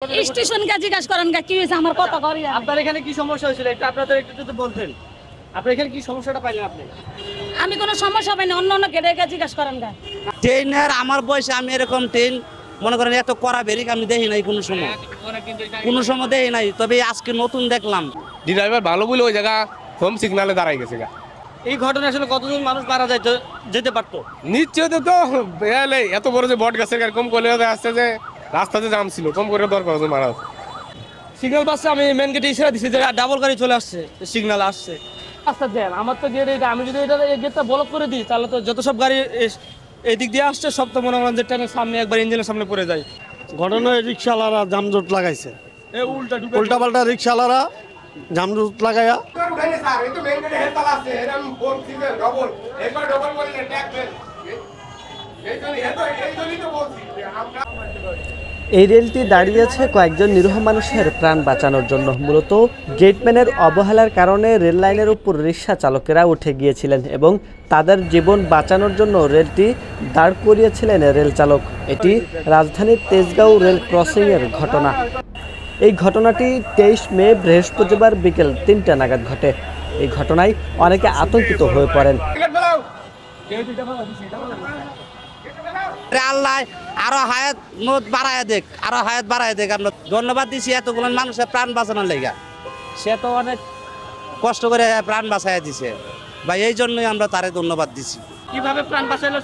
স্টেশনকে জিজ্ঞাসা করেন কি হয়েছে আমার কথা করি আপনার এখানে কি সমস্যা হয়েছিল একটু আপনাদের একটু যদি বলতেন আপনার এখানে কি সমস্যাটা পাইলেন আপনি? আমি কোনো সমস্যা পাইনি অন্য গেটে জিজ্ঞাসা করেন ট্রেনের আমার বয়সে আমি এরকম ট্রেন মনে করেন এত কড়া বেরিক আমি দেখি নাই কোনো সময় দেখি নাই, তবে আজকে নতুন দেখলাম। ড্রাইভার ভালো বলে ওই জায়গা হোম সিগনালে দাঁড়াই গেছে। এই ঘটনা আসলে কতজন মানুষ মারা যেতে পারতো? নিশ্চয় তো এত বড় যে বট গাছের কম করলে আসছে যে রাস্তাতে জাম ছিল, কম করে দরকার মারা সিগন্যাল পাচ্ছে, আমি মেন গেটে ইশারা দিচ্ছি যে ডাবল গাড়ি চলে আসছে, সিগন্যাল আসছে। রাস্তা দেন আমার তো গেট এটা, আমি যদি এটা গেটটা ব্লক করে দিই তাহলে তো যত সব গাড়ি এই দিক দিয়ে আসছে সব তো মনে করেন যে ট্রেনের সামনে একবার ইঞ্জিনের সামনে পড়ে যায়। ঘটনায় রিক্সাওয়ালারা জামজট লাগাইছে, উল্টা পাল্টা রিক্সাওয়ালারা জামজট লাগাইয়া এই রেলটি দাঁড়িয়েছে কয়েকজন নিরীহ মানুষের প্রাণ বাঁচানোর জন্য। মূলত গেটম্যানের অবহেলার কারণে রেল লাইনের উপর রিক্সা চালকেরা উঠে গিয়েছিলেন এবং তাদের জীবন বাঁচানোর জন্য রেলটি দাঁড় করিয়েছিলেন রেল চালক। এটি রাজধানীর তেজগাঁও রেল ক্রসিংয়ের ঘটনা। এই ঘটনাটি 23 মে বৃহস্পতিবার বিকেল 3টা নাগাদ ঘটে। এই ঘটনায় অনেকে আতঙ্কিত হয়ে পড়েন। আল্লাহ আরো হায়াত বাড়ায় দেখ আমরা ধন্যবাদ দিছি এতগুলো মানুষের প্রাণ বাঁচানোর লেগা। সে তো অনেক কষ্ট করে প্রাণ বাঁচাইয়া দিছে ভাই, এই জন্যই আমরা তারে ধন্যবাদ দিছি। কিভাবে প্রাণ বাঁচাইলো?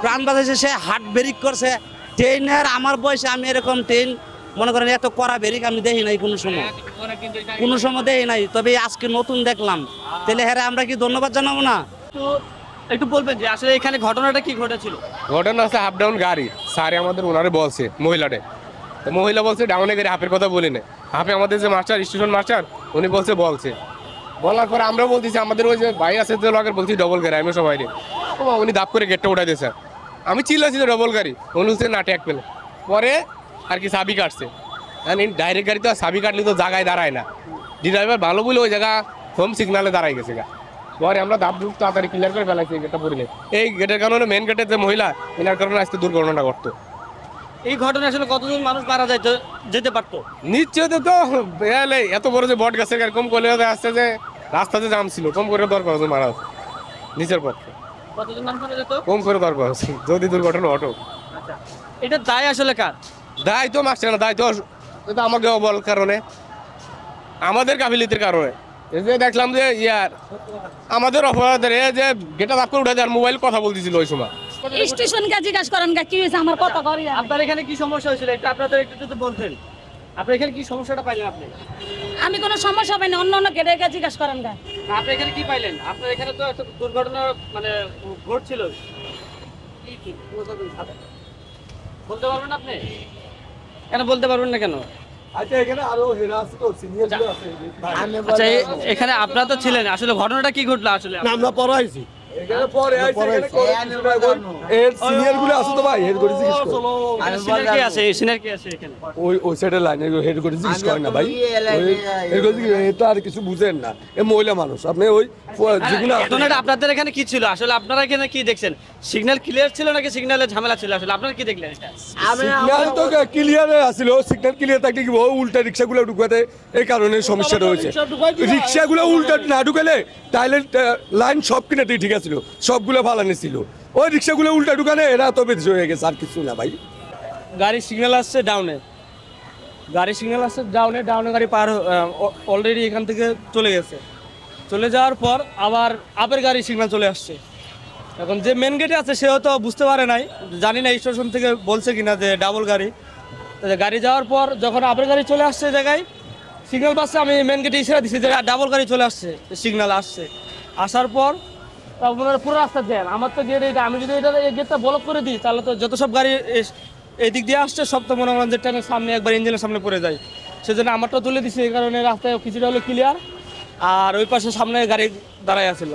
প্রাণ বাঁচাইছে সে হার্ট ব্রেক করছে। ট্রেনের আমার বয়সে আমি এরকম ট্রেন মনে করেন এত কড়া ব্রেক আমি দেখি নাই কোনো সময় দেখি নাই, তবে আজকে নতুন দেখলাম। তাহলে হ্যাঁ আমরা কি ধন্যবাদ জানাবো না? একটু বলবেন যে আসলে এখানে ঘটনাটা কি ঘটেছিল? ঘটনা হচ্ছে হাফ ডাউন গাড়ি স্যারে আমাদের ওনারে বলছে মহিলাটে, তো মহিলা বলছে ডাউনে গাড়ি হাফের কথা বলি না। হাফে আমাদের যে মাস্টার স্টেশন মাস্টার উনি বলছে বলার পরে আমরা বলতেছি আমাদের ওই যে ভাই আছে যে লগের বলছি ডবল গাড়ি, আমি সবাই উনি দাপ করে গেটটা উঠাই দিয়েছে। আমি চিল্লাছি যে ডবল গাড়ি, উনি হচ্ছে না ট্যাগ পেলে পরে আর কি সাবি কাটছে। ডাইরেক্ট গাড়ি তো সাবি কাটলে তো জায়গায় দাঁড়ায় না, ড্রাইভার ভালো বলে ওই জায়গা হোম সিগনালে দাঁড়াই গেছে। পরে আমরা দাপ দুপ তাড়াতাড়ি ক্লিয়ার করে ফেলাইছি গেটটা পড়লে। এই গেটের কারণে মেন গেটের যে মহিলা এনার কারণে আজকে দুর্ঘটনাটা ঘটতো। এই ঘটনা আসলে কতজন মানুষ মারা যেতে পারতো? নিশ্চয় তো এত বড় যে বট গাছের কম করলে আসছে যে রাস্তাতে জাম ছিল, কম করে দরকার মারা নিচের পক্ষে কতজন মানুষ মারা যেত? কম করে দরকার যদি দুর্ঘটনা ঘটো। আচ্ছা, এটা দায় আসলে কার? দায় তো মাস্টার না, দায় তো আমাকে বল কারণে আমাদের গাফিলতির কারণে। এই যে দেখলাম যে আমাদের অপরাধের যে গেটটা দাপ করে উঠে দেয় মোবাইল কথা বলতেছিল ওই সময়। স্টেশনকে জিজ্ঞাসা করেন কি হয়েছে আমার কথা করি আপনার এখানে কি সমস্যা হয়েছিল একটু আপনাদের একটু যদি বলতেন আপনার এখানে কি সমস্যাটা পাইলেন আপনি? আমি কোনো সমস্যা পাইনি অন্য গেটে জিজ্ঞাসা করেন আপনি এখানে কি পাইলেন? আপনার এখানে তো একটা দুর্ঘটনা মানে ঘটছিল, বলতে পারবেন আপনি? কেন বলতে পারবেন না কেন? আচ্ছা এখানে আরো হেরা আছে তো সিনিয়র গুলো আছে। আচ্ছা এখানে আপনারা তো ছিলেন, আসলে ঘটনাটা কি ঘটলো আসলে? আমরা পড়াইছি এখানে পরে এর সিনিয়র গুলো আছে তো ভাই হেড করে জিজ্ঞেস করো। সিনিয়র কি আছে? সিনিয়র কি আছে এখানে? ওই সাইডের লাইনে হেড করে জিজ্ঞেস করেন না ভাই, এর করে এটা আর কিছু বুঝেন না। এ মহিলা মানুষ আপনি ওই যেগুলো ঘটনাটা আপনাদের এখানে কি ছিল আসলে? আপনারা এখানে কি দেখছেন? সিগন্যাল ক্লিয়ার ছিল নাকি সিগন্যালের ঝামেলা ছিল? আসলে আপনারা কি দেখলেন? সিগন্যাল তো ক্লিয়ার আছিল, সিগন্যাল ক্লিয়ার থাকলে কি উল্টা রিক্সাগুলো ঢুকাতে এই কারণে সমস্যাটা হয়েছে। রিক্সাগুলো উল্টা না ঢুকালে তাহলে লাইন সব কিনাতেই ঠিক আছিল, সবগুলো ফালানি ছিল। ওই রিক্সাগুলো উল্টা ঢুকালে এরা তো বেশ হয়ে গেছে, আর কিছু না ভাই। গাড়ি সিগন্যাল আসছে ডাউনে, ডাউনে গাড়ি পার অলরেডি এখান থেকে চলে গেছে। চলে যাওয়ার পর আবার আপের গাড়ি সিগন্যাল চলে আসছে। এখন যে মেন গেটে আছে সেও তো বুঝতে পারে নাই, জানি না স্টেশন থেকে বলছে কিনা যে ডাবল গাড়ি। গাড়ি যাওয়ার পর যখন আপের গাড়ি চলে আসছে জায়গায় সিগন্যাল পাচ্ছে, আমি মেন গেটে ইশারা দিচ্ছি যে ডাবল গাড়ি চলে আসছে, সিগন্যাল আসছে। আসার পর আপনারা পুরো রাস্তা দেন আমার তো গেট এটা, আমি যদি এটা গেটটা ব্লক করে দিই তাহলে তো যত সব গাড়ি এই দিক দিয়ে আসছে সব তো মনে করেন যে ট্রেনের সামনে একবার ইঞ্জিনের সামনে পড়ে যায়। সেজন্য আমারটা তুলে দিচ্ছি, এই কারণে রাস্তায় কিছুটা হলো ক্লিয়ার। আর ওই পাশে সামনে গাড়ি দাঁড়াই আছিল।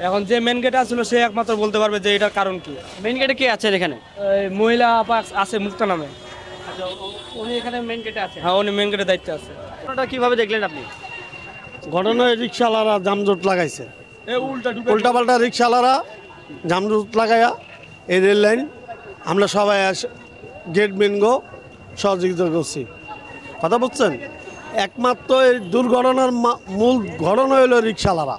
এখন যে মেন গেটে আসছিল সে একমাত্র বলতে পারবে যে এটার কারণ কি। মেন গেটে কে আছে এখানে? মহিলা আছে মুক্তা নামে, উনি এখানে মেন গেটে আছে। হ্যাঁ, উনি মেন গেটের দায়িত্বে আছে। ওটা কিভাবে দেখলেন আপনি? ঘটনায় রিক্সাওয়ালারা জামজট লাগাইছে, উল্টা পাল্টা রিক্সাওয়ালারা জামজট লাগাইয়া এই রেল লাইন আমরা সবাই গেট মেন গো সহযোগিতা করছি। কথা বলছেন একমাত্র এই দুর্ঘটনার মূল ঘটনা হলো রিক্সাওয়ালারা